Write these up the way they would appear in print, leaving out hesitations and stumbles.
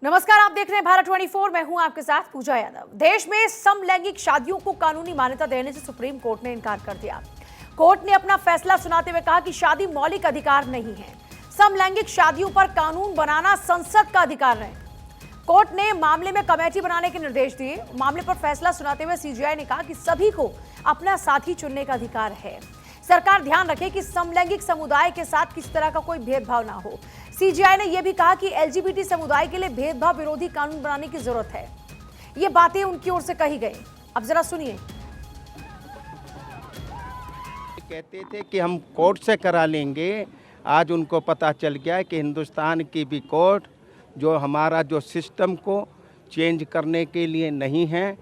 नमस्कार, आप देख रहे हैं भारत 24। मैं हूं आपके साथ पूजा यादव। देश में समलैंगिक शादियों को कानूनी मान्यता देने से सुप्रीम कोर्ट ने इनकार कर दिया। कोर्ट ने अपना फैसला सुनाते हुए कहा कि शादी मौलिक अधिकार नहीं है, समलैंगिक शादियों पर कानून बनाना संसद का अधिकार है। कोर्ट ने मामले में कमेटी बनाने के निर्देश दिए। मामले पर फैसला सुनाते हुए सीजेआई ने कहा कि सभी को अपना साथी चुनने का अधिकार है। सरकार ध्यान रखे कि समलैंगिक समुदाय के साथ किसी तरह का कोई भेदभाव ना हो। सीजेआई ने यह भी कहा कि एलजीबीटी समुदाय के लिए भेदभाव विरोधी कानून बनाने की जरूरत है। ये बातें उनकी ओर से कही गई। अब जरा सुनिए। कहते थे कि हम कोर्ट से करा लेंगे, आज उनको पता चल गया है कि हिंदुस्तान की भी कोर्ट जो हमारा जो सिस्टम को चेंज करने के लिए नहीं है,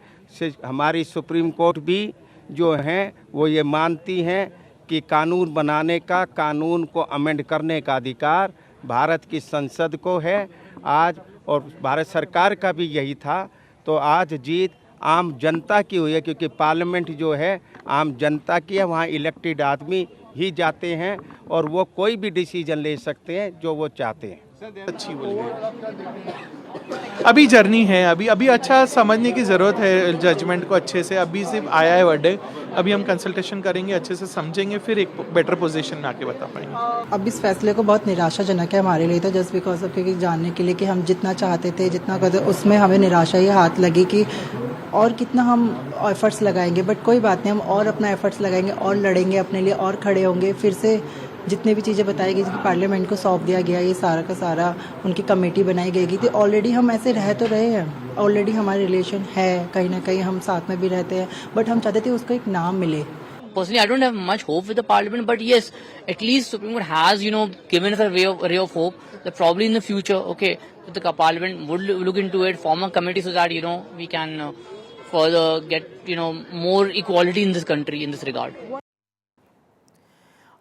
हमारी सुप्रीम कोर्ट भी जो है वो ये मानती हैं कि कानून बनाने का, कानून को अमेंड करने का अधिकार भारत की संसद को है आज, और भारत सरकार का भी यही था। तो आज जीत आम जनता की हुई है, क्योंकि पार्लियामेंट जो है आम जनता की है, वहाँ इलेक्टेड आदमी ही जाते हैं और वो कोई भी डिसीजन ले सकते हैं जो वो चाहते हैं। अच्छी बोलिए, अभी जर्नी है, अभी अच्छा समझने की ज़रूरत है जजमेंट को अच्छे से। अभी सिर्फ आया है वर्डिक्ट, अभी हम कंसल्टेशन करेंगे, अच्छे से समझेंगे, फिर एक बेटर पोजीशन में आके बता पाएंगे। अब इस फैसले को बहुत निराशाजनक है हमारे लिए, तो जस्ट बिकॉज ऑफ क्योंकि जानने के लिए कि हम जितना चाहते थे, जितना करते, उसमें हमें निराशा ही हाथ लगी कि और कितना हम एफर्ट्स लगाएंगे, बट कोई बात नहीं, हम और अपना एफर्ट्स लगाएंगे और लड़ेंगे अपने लिए और खड़े होंगे। फिर से जितने भी चीज़ें बताई गई, पार्लियामेंट को सौंप दिया गया, ये सारा का सारा उनकी कमेटी बनाई गई थी। ऑलरेडी हम ऐसे रह तो रहे हैं, ऑलरेडी हमारे रिलेशन है, कहीं ना कहीं हम साथ में भी रहते हैं, बट हम चाहते थे उसको एक नाम मिले। Personally, I don't have much hope with the parliament, but yes, at least Supreme Court has, given us a ray of hope that probably in the future, the parliament would look into it, form a committee so that, we can further get, more equality in this country in this regard.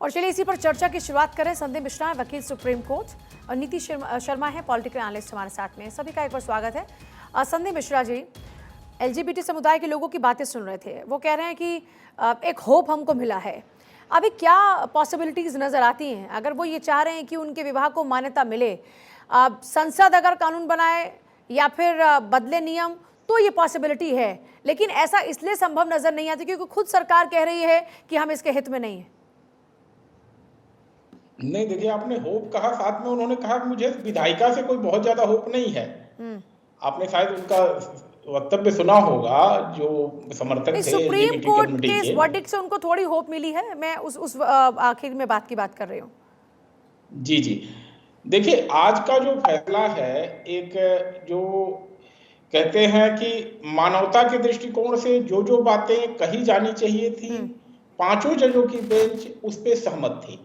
और चलिए इसी पर चर्चा की शुरुआत करें। संदीप मिश्रा, वकील supreme court, और नीति शर्मा है पॉलिटिकल एनालिस्ट हमारे साथ में। सभी का एक बार स्वागत है। संदीप मिश्रा जी, एलजीबीटी समुदाय के लोगों की बातें सुन रहे थे, वो कह रहे हैं कि एक होप हमको मिला है। अभी क्या पॉसिबिलिटीज नजर आती हैं अगर वो ये चाह रहे हैं कि उनके विवाह को मान्यता मिले? संसद अगर कानून बनाए या फिर बदले नियम तो ये पॉसिबिलिटी है, लेकिन ऐसा इसलिए संभव नजर नहीं आती क्योंकि खुद सरकार कह रही है कि हम इसके हित में नहीं है। नहीं, देखिए, आपने होप कहा, साथ में उन्होंने कहा कि मुझे विधायिका से कोई बहुत ज्यादा होप नहीं है। आपने शायद उनका वक्तव्य सुना होगा, जो समर्थक थे सुप्रीम कोर्ट के इस वर्डिक्ट से उनको थोड़ी होप मिली है। मैं उस आखिर में बात की बात कर रही हूँ। जी जी, देखिए, आज का जो फैसला है, एक जो कहते हैं कि मानवता के दृष्टिकोण से जो बातें कही जानी चाहिए थी, पांचों जजों की बेंच उस पर सहमत थी।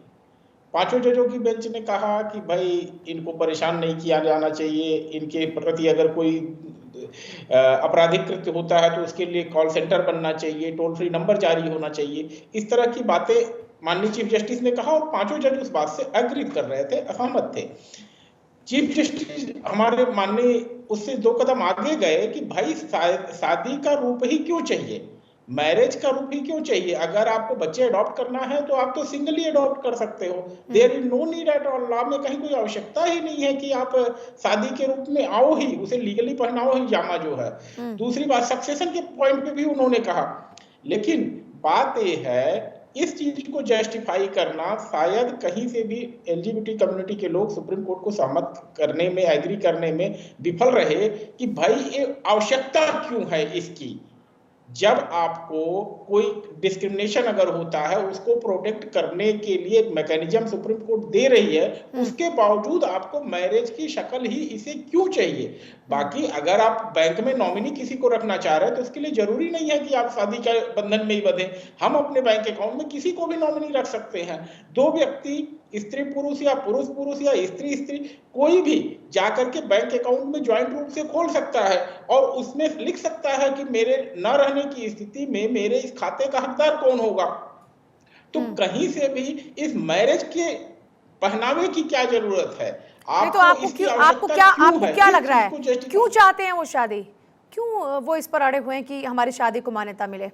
पांचों जजों की बेंच ने कहा कि भाई इनको परेशान नहीं किया जाना चाहिए, इनके प्रति अगर कोई आपराधिक कृत्य होता है तो उसके लिए कॉल सेंटर बनना चाहिए, टोल फ्री नंबर जारी होना चाहिए। इस तरह की बातें माननीय चीफ जस्टिस ने कहा और पांचों जज उस बात से एग्री कर रहे थे, असहमत थे। चीफ जस्टिस हमारे माननीय उससे दो कदम आगे गए कि भाई शादी का रूप ही क्यों चाहिए, मैरिज का रूप ही क्यों चाहिए? अगर आपको बच्चे अडॉप्ट करना है तो आप तो सिंगली अडॉप्ट कर सकते हो। There is no need at all, law में कहीं कोई आवश्यकता ही नहीं है कि आप शादी के रूप में आओ ही, उसे लीगली पहनाओ ही जामा जो है। दूसरी बात, सक्सेशन के पॉइंट पे भी उन्होंने कहा, लेकिन बात यह है इस चीज को जस्टिफाई करना शायद कहीं से भी एलजीबीटी कम्युनिटी के लोग सुप्रीम कोर्ट को सहमत करने में, एग्री करने में विफल रहे कि भाई ये आवश्यकता क्यों है इसकी। जब आपको कोई डिस्क्रिमिनेशन अगर होता है, उसको प्रोटेक्ट करने के लिए एक मैकेनिज्म सुप्रीम कोर्ट दे रही है, उसके बावजूद आपको मैरिज की शक्ल ही इसे क्यों चाहिए? बाकी अगर आप बैंक में नॉमिनी किसी को रखना चाह रहे हैं तो उसके लिए जरूरी नहीं है कि आप शादी के बंधन में ही बंधे। हम अपने बैंक अकाउंट में किसी को भी नॉमिनी रख सकते हैं। दो व्यक्ति, स्त्री पुरुष या पुरुष पुरुष या स्त्री स्त्री, कोई भी जाकर के बैंक अकाउंट में ज्वाइंट रूप से खोल सकता है और उसमें लिख सकता है कि मेरे न रहने की स्थिति में मेरे इस खाते का हकदार कौन होगा। तो कहीं से भी इस मैरिज के पहनावे की क्या जरूरत है? तो आपको क्या लग रहा है, क्यों चाहते हैं वो शादी? क्यों वो इस पर अड़े हुए हैं कि हमारी शादी को मान्यता मिले?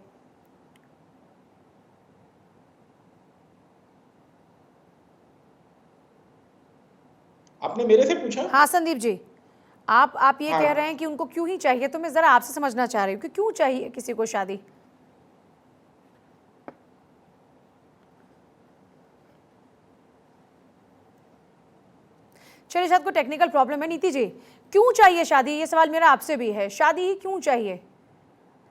आपने मेरे से पूछा? हाँ संदीप जी, आप ये कह रहे हैं कि उनको क्यों ही चाहिए, तो मैं जरा आपसे समझना चाह रही हूँ कि क्यों चाहिए किसी को शादी? चलिए, शायद कोई टेक्निकल प्रॉब्लम है। नीति जी, क्यों चाहिए शादी? ये सवाल मेरा आपसे भी है। शादी ही क्यों चाहिए?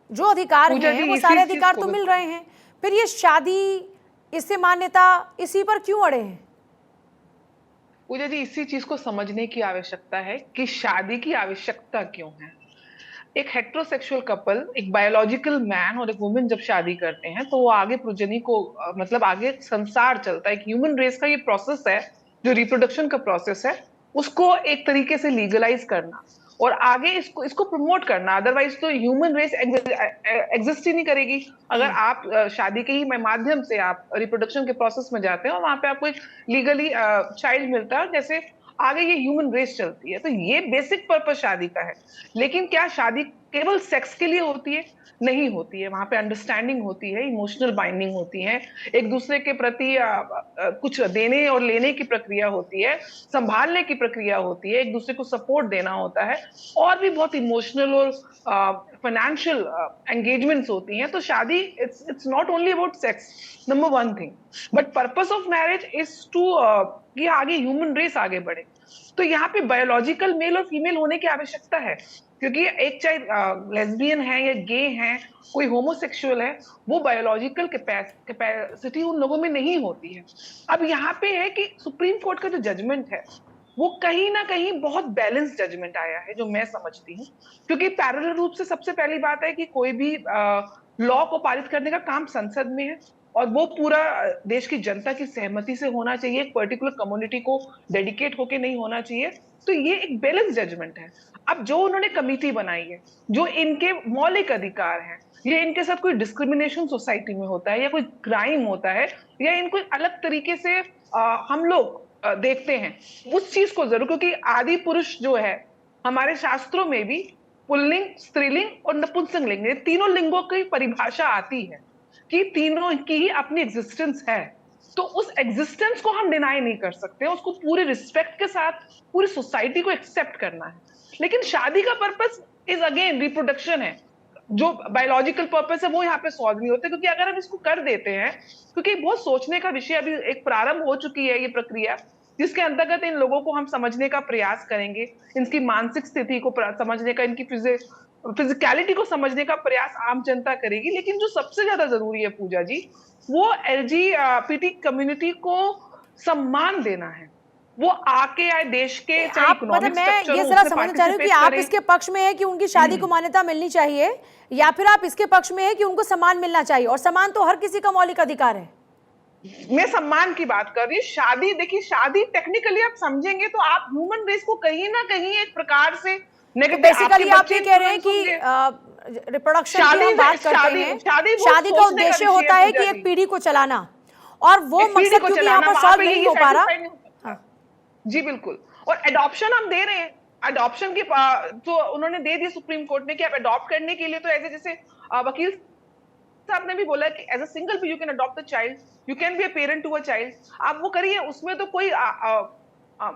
जो अधिकार हैं वो सारे अधिकार तो मिल रहे हैं, फिर ये शादी, इससे मान्यता, इसी पर क्यों अड़े हैं? पूजा जी, इसी चीज को समझने की आवश्यकता है कि शादी की आवश्यकता क्यों है। एक हेट्रोसेक्सुअल कपल, एक बायोलॉजिकल मैन और एक वुमेन जब शादी करते हैं तो वो आगे प्रोजेनी को मतलब आगे संसार चलता है। एक ह्यूमन रेस का ये प्रोसेस है, जो रिप्रोडक्शन का प्रोसेस है, उसको एक तरीके से लीगलाइज करना और आगे इसको प्रमोट करना। अदरवाइज तो ह्यूमन रेस एग्जिस्ट ही नहीं करेगी। अगर आप शादी के ही माध्यम से आप रिप्रोडक्शन के प्रोसेस में जाते हैं और वहां पे आपको एक लीगली चाइल्ड मिलता है, जैसे आगे ये ह्यूमन रेस चलती है। तो ये बेसिक पर्पस शादी का है। लेकिन क्या शादी केवल सेक्स के लिए होती है? नहीं होती है। वहां पे अंडरस्टैंडिंग होती है, इमोशनल बाइंडिंग होती है, एक दूसरे के प्रति कुछ देने और लेने की प्रक्रिया होती है, संभालने की प्रक्रिया होती है, एक दूसरे को सपोर्ट देना होता है, और भी बहुत इमोशनल और फाइनेंशियल एंगेजमेंट्स होती हैं। तो शादी it's not only about sex, number one thing, but purpose of marriage is to कि आगे ह्यूमन रेस आगे बढ़े। तो यहाँ पे बायोलॉजिकल मेल और फीमेल होने की आवश्यकता है, क्योंकि एक चाहे लेस्बियन है या गे है, कोई होमोसेक्सुअल है, वो बायोलॉजिकल कैपेसिटी उन लोगों में नहीं होती है। अब यहाँ पे है कि सुप्रीम कोर्ट का जो जजमेंट है वो कहीं ना कहीं बहुत बैलेंस जजमेंट आया है, जो मैं समझती हूँ। क्योंकि पैरेलल रूप से सबसे पहली बात है कि कोई भी लॉ को पारित करने का काम संसद में है और वो पूरा देश की जनता की सहमति से होना चाहिए, एक पर्टिकुलर कम्युनिटी को डेडिकेट होके नहीं होना चाहिए। तो ये एक बैलेंस जजमेंट है। अब जो उन्होंने कमिटी बनाई है, जो इनके मौलिक अधिकार हैं, ये इनके साथ कोई डिस्क्रिमिनेशन सोसाइटी में होता है या कोई क्राइम होता है या इनको अलग तरीके से हम लोग देखते हैं, उस चीज को जरूर, क्योंकि आदि पुरुष जो है हमारे शास्त्रों में भी पुल्लिंग, स्त्रीलिंग और नपुंसकलिंग, ये तीनों लिंगों की परिभाषा आती है कि तीनों की ही अपनी एग्जिस्टेंस है। तो उस एग्जिस्टेंस को हम डिनाई नहीं कर सकते, उसको पूरे रिस्पेक्ट के साथ पूरी सोसाइटी को एक्सेप्ट करना है। लेकिन शादी का पर्पस इज अगेन रिप्रोडक्शन है। जो बायोलॉजिकल पर्पस है वो यहाँ पे सॉल्व नहीं होते, क्योंकि अगर हम इसको कर देते हैं, क्योंकि बहुत सोचने का विषय, अभी एक प्रारंभ हो चुकी है ये प्रक्रिया, जिसके अंतर्गत इन लोगों को हम समझने का प्रयास करेंगे, इनकी मानसिक स्थिति को समझने का, इनकी फिजिकलिटी को समझने का प्रयास आम जनता करेगी। लेकिन जो सबसे ज्यादा जरूरी है पूजा जी, वो LGBT कम्युनिटी को सम्मान देना है। वो आके आए देश के, आप मतलब मैं ये जरा समझना चाह रही हूँ कि आप इसके पक्ष में है कि उनकी शादी को मान्यता मिलनी चाहिए, या फिर आप इसके पक्ष में है कि उनको सम्मान मिलना चाहिए? और सम्मान तो हर किसी का मौलिक अधिकार है। मैं सम्मान की बात कर रही हूँ। शादी, देखिए, शादी टेक्निकली आप समझेंगे तो आप ह्यूमन रेस को कहीं ना कहीं एक प्रकार से नेगेटिव, बेसिकली आप ये कह रहे हैं कि रिप्रोडक्शन की हम बात करते हैं, शादी का उद्देश्य होता है कि एक पीढ़ी को चलाना, और वो मकसद क्योंकि यहाँ पर सॉल्व नहीं हो पा रहा। जी बिल्कुल। और एडॉप्शन हम दे रहे हैं, एडॉप्शन की तो उन्होंने दे दी सुप्रीम कोर्ट ने कि आप एडॉप्ट करने के लिए तो ऐसे, जैसे वकील साहब ने भी बोला कि as a single you can adopt a child, you can be a parent to a child. आप वो करिए, उसमें तो कोई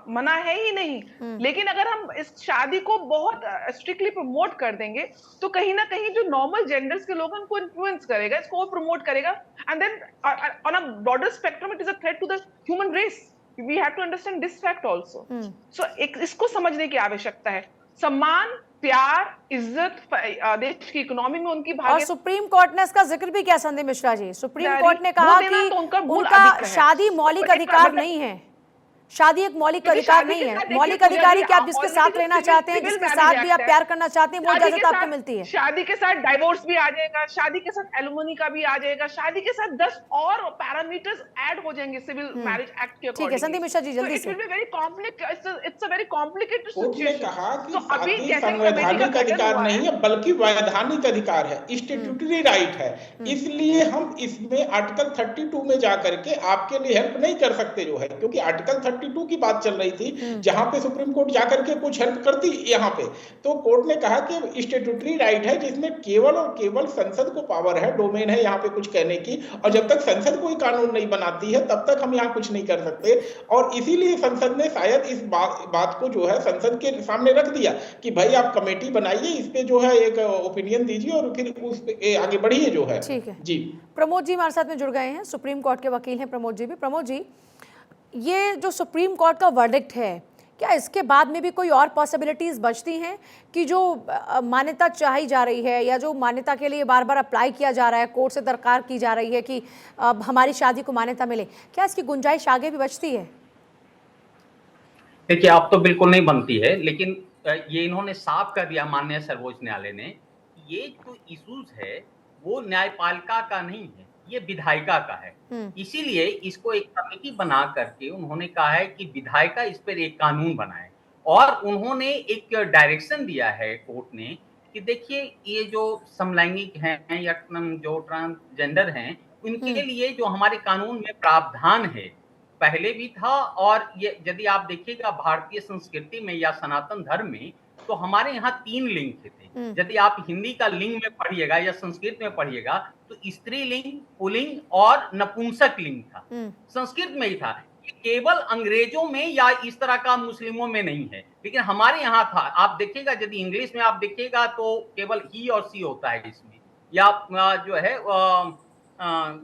मना है ही नहीं। लेकिन अगर हम इस शादी को बहुत स्ट्रिक्टली प्रमोट कर देंगे तो कहीं ना कहीं जो नॉर्मल जेंडर्स के लोग हैं उनको इन्फ्लुएंस करेगा, इसको प्रमोट करेगा, and then on a broader spectrum it is a threat to the human race. We have to understand this fact also. So इसको समझने की आवश्यकता है। सम्मान, प्यार, इज्जत, देश की इकोनॉमी में उनकी भागीदारी। और सुप्रीम कोर्ट ने इसका जिक्र भी किया, संदीप मिश्रा जी। सुप्रीम कोर्ट ने कहा कि उनका शादी मौलिक अधिकार नहीं है। शादी एक मौलिक अधिकार नहीं है। मौलिक अधिकार ही कि आप जिसके साथ रहना चाहते हैं, जिसके साथ भी आप प्यार करना चाहते हैं, वो इजाजत आपको मिलती है। शादी के साथ डाइवोर्स भी आ जाएगा, शादी के साथ एलुमनी का भी आ जाएगा, शादी के साथ 10 और पैरामीटर्स ऐड हो जाएंगे सिविल मैरिज एक्ट के अकॉर्डिंग। ठीक है संदीप मिश्रा जी, जल्दी से। It's very complicated, it's a very complicated situation. Court ने कहा कि शादी संवैधानिक अधिकार नहीं है बल्कि वैधानिक अधिकार है, स्टैट्यूटरी राइट है। इसलिए हम इसमें आर्टिकल 32 में जाकर के आपके लिए हेल्प नहीं कर सकते जो है, क्योंकि आर्टिकल 52 की बात चल रही थी, जहां पे सुप्रीम कोर्ट जाकर के कुछ हेल्प करती यहाँ पे, तो कोर्ट ने कहा कि स्टेट्यूटरी राइट है जिसमें केवल और केवल संसद को पावर है, डोमेन है यहाँ पे कुछ कहने की, और जब तक संसद कोई कानून नहीं बनाती है तब तक हम यहाँ कुछ नहीं कर सकते। और इसीलिए संसद ने शायद इस बात को जो है संसद के सामने रख दिया कि भाई आप कमेटी बनाइए, इस पे जो है एक ओपिनियन दीजिए और फिर उस पे आगे बढ़िए जो है। ठीक है जी, प्रमोद जी हमारे साथ में जुड़ गए हैं, सुप्रीम कोर्ट के वकील हैं प्रमोद जी भी। प्रमोद जी, ये जो सुप्रीम कोर्ट का वर्डिक्ट है, क्या इसके बाद में भी कोई और पॉसिबिलिटीज बचती हैं कि जो मान्यता चाही जा रही है या जो मान्यता के लिए बार बार अप्लाई किया जा रहा है, कोर्ट से दरकार की जा रही है कि हमारी शादी को मान्यता मिले, क्या इसकी गुंजाइश आगे भी बचती है? देखिए, अब तो बिल्कुल नहीं बनती है, लेकिन ये इन्होंने साफ कर दिया माननीय सर्वोच्च न्यायालय ने, ये जो इश्यूज है वो न्यायपालिका का नहीं है, ये विधायिका का है। इसीलिए इसको एक कमेटी बना करके उन्होंने कहा है कि विधायिका इस पर एक कानून बनाए, और उन्होंने एक डायरेक्शन दिया है कोर्ट ने कि देखिए ये जो समलैंगिक हैं या जो ट्रांसजेंडर हैं, उनके लिए जो हमारे कानून में प्रावधान है पहले भी था, और ये यदि आप देखिएगा भारतीय संस्कृति में या सनातन धर्म में तो हमारे यहाँ 3 लिंग थे। यदि आप हिंदी का लिंग में पढ़िएगा या संस्कृत में पढ़िएगा तो स्त्रीलिंग, पुल्लिंग और नपुंसक लिंग था, संस्कृत में ही था। ये केवल अंग्रेजों में या इस तरह का मुस्लिमों में नहीं है, लेकिन हमारे यहाँ था। आप देखिएगा यदि इंग्लिश में आप देखिएगा तो केवल ही और सी होता है इसमें, या जो है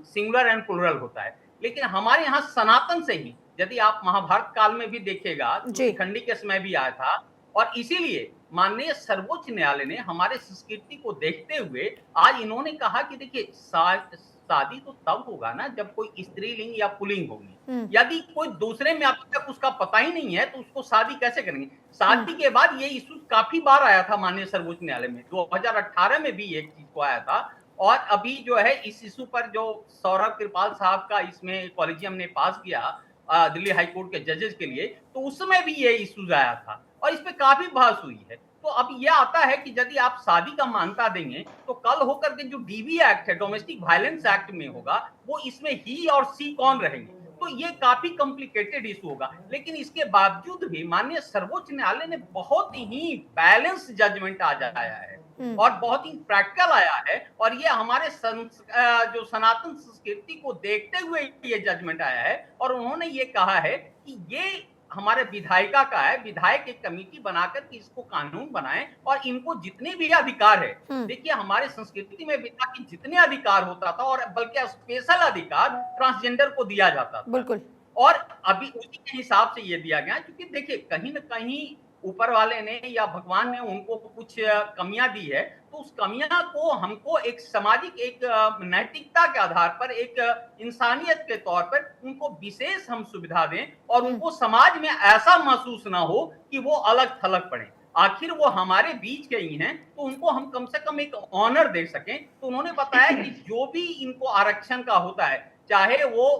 सिंगुलर एंड प्लुरल होता है, लेकिन हमारे यहाँ सनातन से ही, यदि आप महाभारत काल में भी देखिएगा तो शिखंडी के समय भी आया था। और इसीलिए माननीय सर्वोच्च न्यायालय ने हमारे संस्कृति को देखते हुए आज इन्होंने कहा कि देखिए शादी तो तब होगा ना जब कोई स्त्रीलिंग या पुल्लिंग होगी। यदि कोई दूसरे में अब तक उसका पता ही नहीं है तो उसको शादी कैसे करेंगे? शादी के बाद ये इशू काफी बार आया था माननीय सर्वोच्च न्यायालय में, 2018 में भी एक चीज को आया था, और अभी जो है इस इशू पर जो सौरभ कृपाल साहब का इसमें कॉलेजियम ने पास किया दिल्ली हाई कोर्ट के जजेस के लिए, तो उस समय भी ये इशूज आया था और इस पे काफी बहस हुई है। तो अब यह आता है कि यदि आप शादी का मान्यता देंगे तो कल होकर के जो डीवी एक्ट है, डोमेस्टिक वायलेंस एक्ट में होगा, वो इसमें ही और सी कौन रहेंगे, तो ये काफी कॉम्प्लिकेटेड इशू होगा। लेकिन इसके बावजूद भी माननीय सर्वोच्च न्यायालय ने बहुत ही बैलेंस जजमेंट आज आया है और बहुत ही प्रैक्टिकल आया है, और ये हमारे जो सनातन संस्कृति को देखते हुए ये जजमेंट आया है। और उन्होंने ये कहा है कि ये हमारे विधायिका का है, विधायक एक कमेटी बनाकर के इसको कानून बनाएं और इनको जितने भी अधिकार है, देखिए हमारे संस्कृति में भी था कि जितने अधिकार होता था, और बल्कि स्पेशल अधिकार ट्रांसजेंडर को दिया जाता था, बिल्कुल, और अभी उसी के हिसाब से ये दिया गया। क्योंकि देखिए कहीं ना कहीं ऊपर वाले ने या भगवान ने उनको कुछ कमियां दी है, तो उस कमियां को हमको एक सामाजिक, एक नैतिकता के आधार पर, एक इंसानियत के तौर पर उनको विशेष हम सुविधा दें और उनको समाज में ऐसा महसूस ना हो कि वो अलग थलग पड़े। आखिर वो हमारे बीच के ही हैं, तो उनको हम कम से कम एक ऑनर दे सकें। तो उन्होंने बताया कि जो भी इनको आरक्षण का होता है, चाहे वो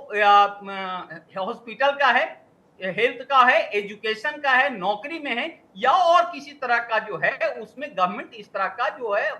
हॉस्पिटल का है, हेल्थ का है, एजुकेशन का है, नौकरी में है, या और किसी तरह का जो है, उसमें गवर्नमेंट इस तरह का जो है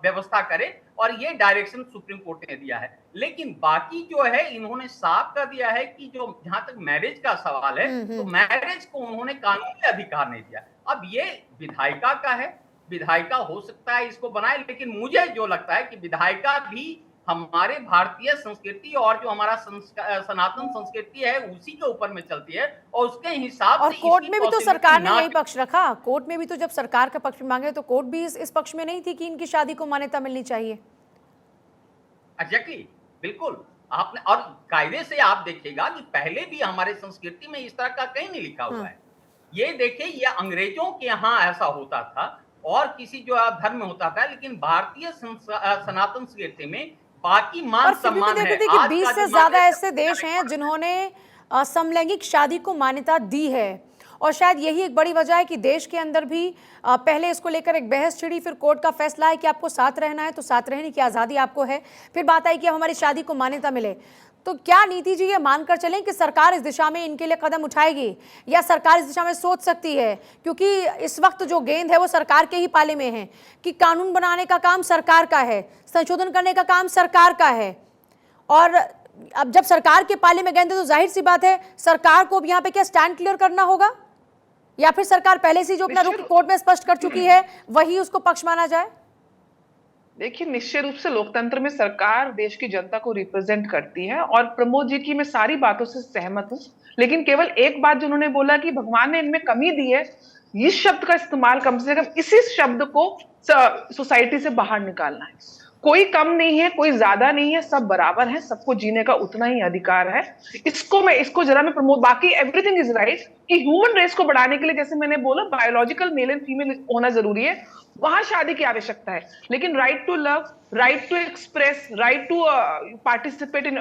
व्यवस्था करे, और ये डायरेक्शन सुप्रीम कोर्ट ने दिया है। लेकिन बाकी जो है इन्होंने साफ कर दिया है कि जो जहां तक मैरिज का सवाल है, तो मैरिज को उन्होंने कानूनी अधिकार नहीं दिया। अब ये विधायिका का है, विधायिका हो सकता है इसको बनाए, लेकिन मुझे जो लगता है कि विधायिका भी हमारे भारतीय संस्कृति और जो हमारा सनातन संस्कृति है उसी के ऊपर में चलती है, और उसके हिसाब से। और कोर्ट में भी तो सरकार ने यही पक्ष रखा, कोर्ट में भी तो जब सरकार का पक्ष मांगे तो कोर्ट भी इस पक्ष में नहीं थी कि इनकी शादी को मान्यता मिलनी चाहिए। एग्जैक्टली, बिल्कुल आपने, और कायदे से आप देखिएगा कि पहले भी हमारे संस्कृति में इस तरह का कहीं नहीं लिखा हुआ है। ये देखिए, ये अंग्रेजों के यहाँ ऐसा होता था और किसी जो धर्म में होता था, लेकिन भारतीय सनातन संस्कृति में बाकी मान सम्मान है। कि 20 से ज्यादा ऐसे देश हैं जिन्होंने समलैंगिक शादी को मान्यता दी है, और शायद यही एक बड़ी वजह है कि देश के अंदर भी पहले इसको लेकर एक बहस छिड़ी, फिर कोर्ट का फैसला है कि आपको साथ रहना है तो साथ रहने की आज़ादी आपको है, फिर बात आई कि अब हमारी शादी को मान्यता मिले। तो क्या नीति जी ये मानकर चलें कि सरकार इस दिशा में इनके लिए कदम उठाएगी, या सरकार इस दिशा में सोच सकती है, क्योंकि इस वक्त जो गेंद है वो सरकार के ही पाले में है कि कानून बनाने का काम सरकार का है, संशोधन करने का काम सरकार का है, और अब जब सरकार के पाले में गए थे तो जाहिर सी बात है सरकार को अब यहाँ पे क्या स्टैंड क्लियर करना होगा, या फिर सरकार पहले से जो अपना रुख कोर्ट में स्पष्ट कर चुकी है वही उसको पक्ष माना जाए? देखिए, निश्चित रूप से लोकतंत्र में सरकार देश की जनता को रिप्रेजेंट करती है और प्रमोद जी की मैं सारी बातों से सहमत हूं, लेकिन केवल एक बात जो उन्होंने बोला कि भगवान ने इनमें कमी दी है, इस शब्द का इस्तेमाल कम से कम इसी शब्द को सोसाइटी से बाहर निकालना है। कोई कम नहीं है, कोई ज्यादा नहीं है, सब बराबर है, सबको जीने का उतना ही अधिकार है। इसको जरा मैं प्रमोद, बाकी एवरीथिंग इज राइट कि ह्यूमन रेस को बढ़ाने के लिए, जैसे मैंने बोला, बायोलॉजिकल मेल एंड फीमेल होना जरूरी है, वहां शादी की आवश्यकता है, लेकिन right to love, right to express, right to participate in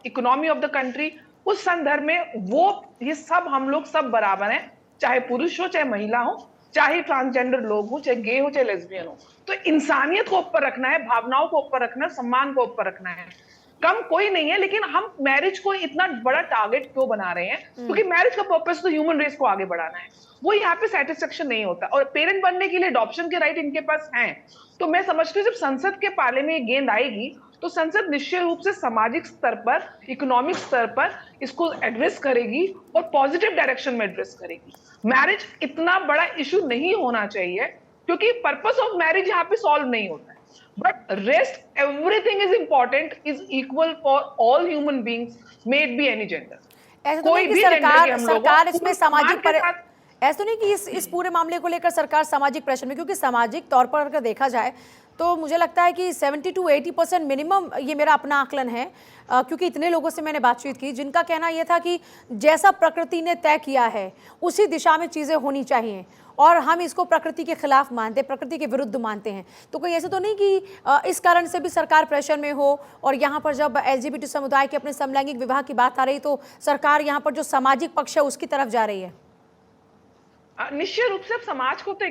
economy of the country, उस संदर्भ में वो ये सब हम लोग सब बराबर हैं, चाहे पुरुष हो चाहे महिला हो, चाहे ट्रांसजेंडर लोग हो, चाहे गे हो चाहे लेस्बियन हो। तो इंसानियत को ऊपर रखना है, भावनाओं को ऊपर रखना है, सम्मान को ऊपर रखना है। कम कोई नहीं है, लेकिन हम मैरिज को इतना बड़ा टारगेट क्यों बना रहे हैं? क्योंकि मैरिज का पर्पस तो ह्यूमन रेस को आगे बढ़ाना है, वो यहाँ पे सेटिस्फेक्शन नहीं होता। और पेरेंट बनने के लिए अडॉप्शन के राइट इनके पास हैं, तो मैं समझती हूँ जब संसद के पाले में ये गेंद आएगी तो संसद निश्चित रूप से सामाजिक स्तर पर, इकोनॉमिक स्तर पर इसको एड्रेस करेगी और पॉजिटिव डायरेक्शन में एड्रेस करेगी। मैरिज इतना बड़ा इशू नहीं होना चाहिए, क्योंकि पर्पस ऑफ मैरिज यहाँ पे सॉल्व नहीं होता है, but rest everything is important, is equal for all human beings, may it be any gender. ऐसा तो नहीं कि सरकार इसमें सामाजिक ऐसा नहीं कि इस पूरे मामले को लेकर सरकार सामाजिक प्रेशर में, क्योंकि सामाजिक तौर पर अगर देखा जाए तो मुझे लगता है कि 70 to 80% मिनिमम, ये मेरा अपना आकलन है, क्योंकि इतने लोगों से मैंने बातचीत की जिनका कहना यह था कि जैसा प्रकृति ने तय किया है उसी दिशा में चीज़ें होनी चाहिए, और हम इसको प्रकृति के खिलाफ मानते, प्रकृति के विरुद्ध मानते हैं। तो कोई ऐसे तो नहीं कि इस कारण से भी सरकार प्रेशर में हो, और यहाँ पर जब LGBT समुदाय के अपने समलैंगिक विवाह की बात आ रही तो सरकार यहाँ पर जो सामाजिक पक्ष है उसकी तरफ जा रही है। निश्चित रूप से समाज को तो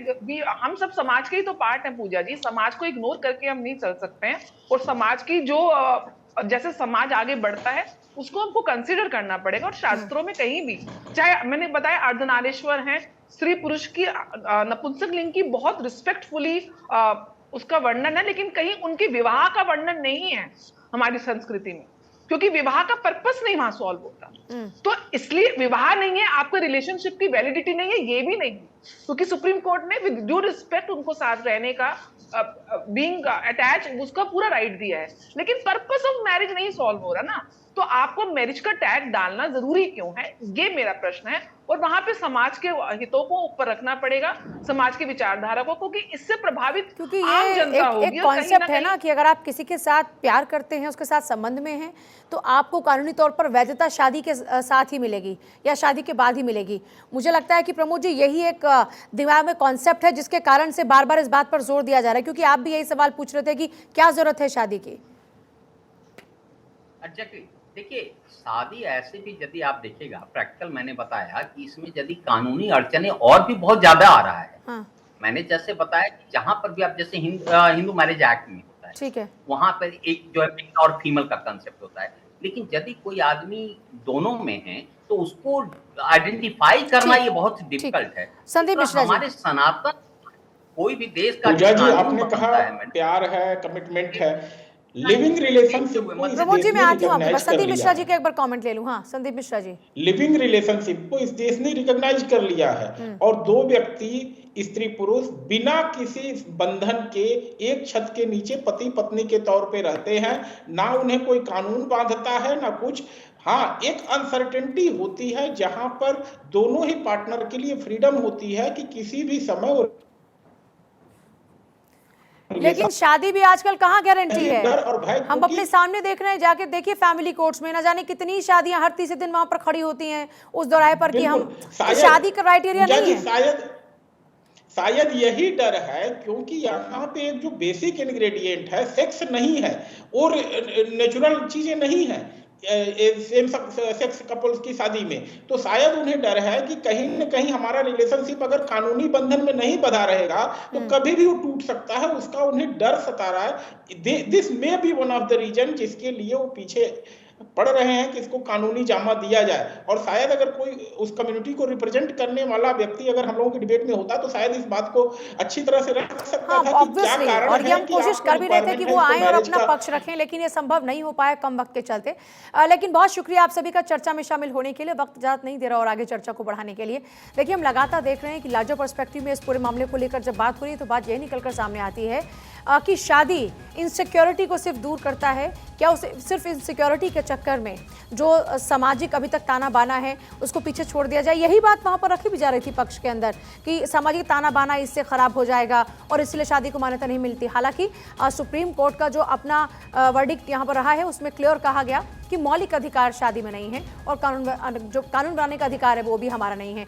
हम सब समाज के ही तो पार्ट हैं पूजा जी, समाज को इग्नोर करके हम नहीं चल सकते हैं, और समाज की जो जैसे समाज आगे बढ़ता है उसको हमको कंसीडर करना पड़ेगा। और शास्त्रों में कहीं भी, चाहे मैंने बताया अर्धनारीश्वर हैं, स्त्री पुरुष की नपुंसक लिंग की बहुत रिस्पेक्टफुली उसका वर्णन है, लेकिन कहीं उनके विवाह का वर्णन नहीं है हमारी संस्कृति में, क्योंकि विवाह का पर्पस नहीं वहां सॉल्व होता। तो इसलिए विवाह नहीं है, आपके रिलेशनशिप की वैलिडिटी नहीं है, ये भी नहीं, क्योंकि सुप्रीम कोर्ट ने विद ड्यू रिस्पेक्ट उनको साथ रहने का, बीइंग अटैच, उसका पूरा राइट दिया है, लेकिन पर्पस ऑफ मैरिज नहीं सॉल्व हो रहा ना, तो आपको मैरिज का टैग डालना जरूरी क्यों है, ये मेरा प्रश्न है। और वहां पे समाज के हितों को ऊपर रखना पड़ेगा, समाज की विचारधारा को, क्योंकि इससे प्रभावित क्योंकि आम जनता होगी। एक कॉन्सेप्ट है ना कि अगर आप किसी के साथ प्यार करते हैं, उसके साथ संबंध में हैं, तो आपको कानूनी तौर पर वैधता शादी के साथ ही मिलेगी या शादी के बाद ही मिलेगी। मुझे लगता है कि प्रमोद जी यही एक दिमाग में कॉन्सेप्ट है जिसके कारण से बार बार इस बात पर जोर दिया जा रहा है, क्योंकि आप भी यही सवाल पूछ रहे थे कि क्या जरूरत है शादी की। एग्जैक्टली, देखिए शादी ऐसे भी यदि आप देखिएगा प्रैक्टिकल, मैंने बताया कि इसमें यदि कानूनी अड़चने और भी बहुत ज्यादा आ रहा है। हाँ। मैंने जैसे बताया कि जहां पर भी आप जैसे हिंदू मैरिज एक्ट में होता है, ठीक है, वहां पर एक जो है मेल और फीमेल का कंसेप्ट होता है, लेकिन यदि कोई आदमी दोनों में है तो उसको आइडेंटिफाई करना ये बहुत डिफिकल्ट है। संदीप मिश्रा जी, हमारे सनातन कोई भी देश का, आपने कहा प्यार है, कमिटमेंट है, लिविंग रिलेशनशिप, प्रमोद जी मैं आती हूँ आपके पास, संदीप मिश्रा जी का एक बार कमेंट ले लूं। हाँ संदीप मिश्रा जी, लिविंग रिलेशनशिप को इस देश ने रिकॉग्नाइज कर लिया है, और दो व्यक्ति, स्त्री पुरुष, बिना किसी बंधन के एक छत के नीचे पति पत्नी के तौर पे रहते हैं, ना उन्हें कोई कानून बांधता है ना कुछ। हाँ, एक अनसर्टेनिटी होती है जहां पर दोनों ही पार्टनर के लिए फ्रीडम होती है कि किसी भी समय, लेकिन शादी भी आजकल कहाँ गारंटी है। हम अपने सामने देख रहे हैं, जाके देखिए फैमिली कोर्ट्स में न जाने कितनी शादियां हर तीसरे दिन वहां पर खड़ी होती हैं उस दोराहे पर कि हम शादी का क्राइटेरिया नहीं है। शायद यही डर है, क्योंकि यहाँ पे एक जो बेसिक इंग्रेडिएंट है सेक्स नहीं है और नेचुरल चीजें नहीं है सेम सेक्स कपल्स की शादी में, तो शायद उन्हें डर है कि कहीं न कहीं हमारा रिलेशनशिप अगर कानूनी बंधन में नहीं बंधा रहेगा तो कभी भी वो टूट सकता है, उसका उन्हें डर सता रहा है। This may be one of the reason जिसके लिए वो पीछे पढ़ रहे हैं कि इसको कानूनी जामा दिया जाए। और शायद अगर कोई उस कम्युनिटी को रिप्रेजेंट करने वाला व्यक्ति अगर हम लोगों की डिबेट में होता तो शायद इस बात को अच्छी तरह से रख सकता हाँ, था कि क्या ऑब्वियसली, कारण और ये है हम कि कोशिश आपको कर भी रहे थे कि वो आए और अपना का पक्ष रखें, लेकिन ये संभव नहीं हो पाया कम वक्त के चलते। लेकिन बहुत शुक्रिया आप सभी का चर्चा में शामिल होने के लिए। वक्त इजाजत नहीं दे रहा और आगे चर्चा को बढ़ाने के लिए। देखिए, हम लगातार देख रहे हैं कि लार्जर पर्सपेक्टिव में इस पूरे मामले को लेकर जब बात हो रही है तो बात यही निकलकर सामने आती है कि शादी इनसिक्योरिटी को सिर्फ दूर करता है क्या? उसे सिर्फ इनसिक्योरिटी के चक्कर में जो सामाजिक अभी तक ताना बाना है उसको पीछे छोड़ दिया जाए? यही बात वहां पर रखी भी जा रही थी पक्ष के अंदर कि सामाजिक ताना बाना इससे खराब हो जाएगा और इसलिए शादी को मान्यता नहीं मिलती। हालांकि सुप्रीम कोर्ट का जो अपना वर्डिक्ट यहाँ पर रहा है उसमें क्लियर कहा गया कि मौलिक अधिकार शादी में नहीं है और कानून बनाने का अधिकार है वो भी हमारा नहीं है।